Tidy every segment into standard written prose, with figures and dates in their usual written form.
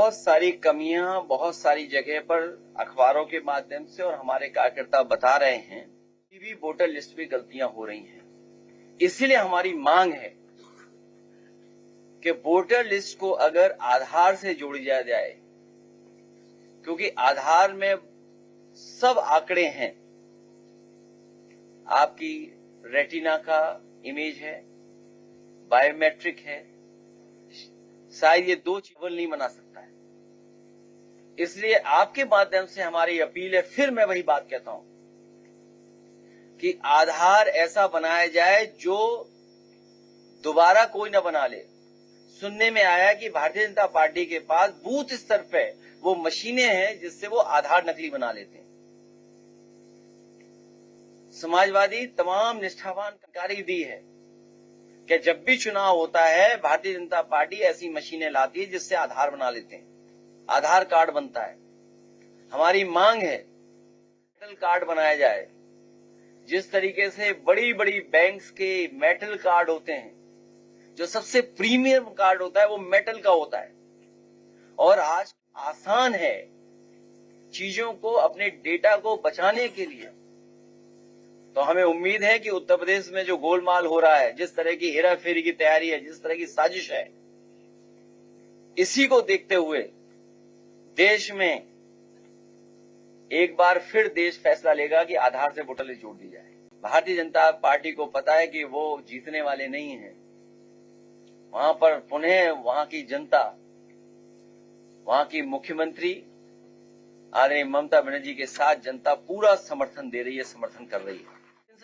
बहुत सारी कमियां बहुत सारी जगह पर अखबारों के माध्यम से और हमारे कार्यकर्ता बता रहे हैं कि भी वोटर लिस्ट में गलतियां हो रही हैं। इसीलिए हमारी मांग है कि वोटर लिस्ट को अगर आधार से जोड़ी जाए, क्योंकि आधार में सब आंकड़े हैं। आपकी रेटिना का इमेज है, बायोमेट्रिक है, शायद ये दो चीजें नहीं बना सकता है। इसलिए आपके माध्यम से हमारी अपील है, फिर मैं वही बात कहता हूं कि आधार ऐसा बनाया जाए जो दोबारा कोई ना बना ले। सुनने में आया कि भारतीय जनता पार्टी के पास बूथ स्तर पे वो मशीनें हैं जिससे वो आधार नकली बना लेते हैं। समाजवादी तमाम निष्ठावान जानकारी दी है कि जब भी चुनाव होता है भारतीय जनता पार्टी ऐसी मशीनें लाती है जिससे आधार बना लेते हैं, आधार कार्ड बनता है। हमारी मांग है मेटल कार्ड बनाया जाए। जिस तरीके से बड़ी बड़ी बैंक्स के मेटल कार्ड होते हैं, जो सबसे प्रीमियम कार्ड होता है वो मेटल का होता है। और आज आसान है चीजों को, अपने डेटा को बचाने के लिए। तो हमें उम्मीद है कि उत्तर प्रदेश में जो गोलमाल हो रहा है, जिस तरह की हेराफेरी की तैयारी है, जिस तरह की साजिश है, इसी को देखते हुए देश में एक बार फिर देश फैसला लेगा कि आधार से वोटर लिस्ट जोड़ दी जाए। भारतीय जनता पार्टी को पता है कि वो जीतने वाले नहीं हैं। वहां पर पुनः वहां की जनता, वहां की मुख्यमंत्री आदरणीय ममता बनर्जी के साथ जनता पूरा समर्थन दे रही है, समर्थन कर रही है।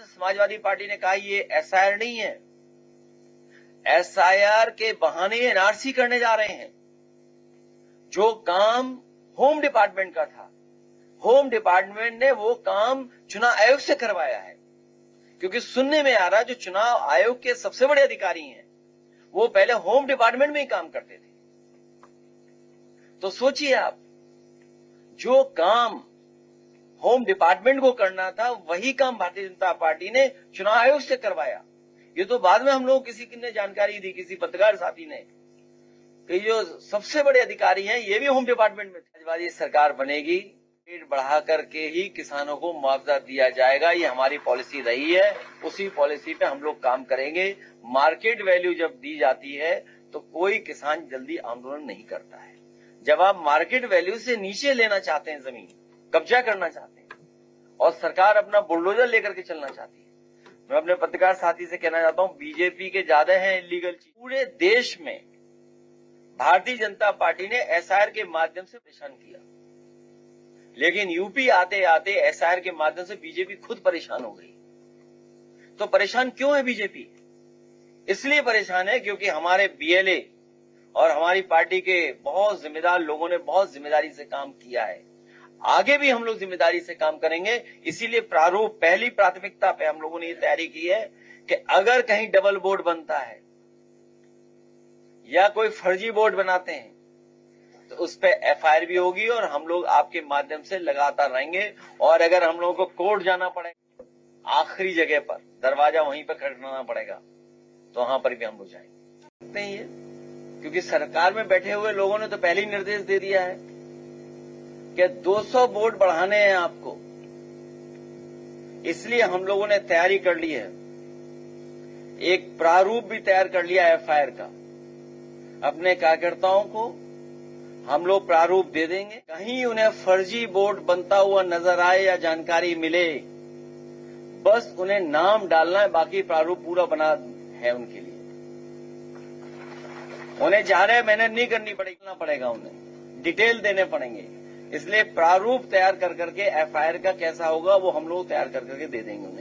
समाजवादी पार्टी ने कहा ये एसआईआर नहीं है, एसआईआर के बहाने एनआरसी करने जा रहे हैं। जो काम होम डिपार्टमेंट का था, होम डिपार्टमेंट ने वो काम चुनाव आयोग से करवाया है। क्योंकि सुनने में आ रहा है जो चुनाव आयोग के सबसे बड़े अधिकारी हैं वो पहले होम डिपार्टमेंट में ही काम करते थे। तो सोचिए आप, जो काम होम डिपार्टमेंट को करना था वही काम भारतीय जनता पार्टी ने चुनाव आयोग से करवाया। ये तो बाद में हम लोग किसी ने जानकारी दी, किसी पत्रकार साथी ने, कि जो सबसे बड़े अधिकारी हैं ये भी होम डिपार्टमेंट में। समाजवादी सरकार बनेगी, रेट बढ़ा करके ही किसानों को मुआवजा दिया जाएगा। ये हमारी पॉलिसी रही है, उसी पॉलिसी पे हम लोग काम करेंगे। मार्केट वैल्यू जब दी जाती है तो कोई किसान जल्दी आंदोलन नहीं करता है। जब आप मार्केट वैल्यू से नीचे लेना चाहते हैं, जमीन कब्जा करना चाहते हैं और सरकार अपना बुलडोजर लेकर के चलना चाहती है, मैं अपने पत्रकार साथी से कहना चाहता हूं, बीजेपी के ज्यादा हैं इलीगल चीज। पूरे देश में भारतीय जनता पार्टी ने एसआईआर के माध्यम से परेशान किया, लेकिन यूपी आते आते एसआईआर के माध्यम से बीजेपी खुद परेशान हो गई। तो परेशान क्यों है बीजेपी? इसलिए परेशान है क्योंकि हमारे बीएलए और हमारी पार्टी के बहुत जिम्मेदार लोगों ने बहुत जिम्मेदारी से काम किया है। आगे भी हम लोग जिम्मेदारी से काम करेंगे। इसीलिए प्रारूप पहली प्राथमिकता पे हम लोगों ने ये तैयारी की है कि अगर कहीं डबल बोर्ड बनता है या कोई फर्जी बोर्ड बनाते हैं तो उस पर एफआईआर भी होगी और हम लोग आपके माध्यम से लगातार रहेंगे। और अगर हम लोगों को कोर्ट जाना पड़ेगा, आखिरी जगह पर दरवाजा वहीं पर खटखटाना पड़ेगा, तो वहां पर भी हम लोग जाएंगे। नहीं है क्योंकि सरकार में बैठे हुए लोगों ने तो पहले ही निर्देश दे दिया है कि 200 वोट बढ़ाने हैं आपको। इसलिए हम लोगों ने तैयारी कर ली है, एक प्रारूप भी तैयार कर लिया एफआईआर का। अपने कार्यकर्ताओं को हम लोग प्रारूप दे देंगे। कहीं उन्हें फर्जी वोट बनता हुआ नजर आए या जानकारी मिले, बस उन्हें नाम डालना है, बाकी प्रारूप पूरा बना है उनके लिए। उन्हें ज्यादा मेहनत नहीं करनी पड़ेगा, उन्हें डिटेल देने पड़ेंगे। इसलिए प्रारूप तैयार कर करके एफआईआर का कैसा होगा वो हम लोग तैयार कर करके दे देंगे उन्हें।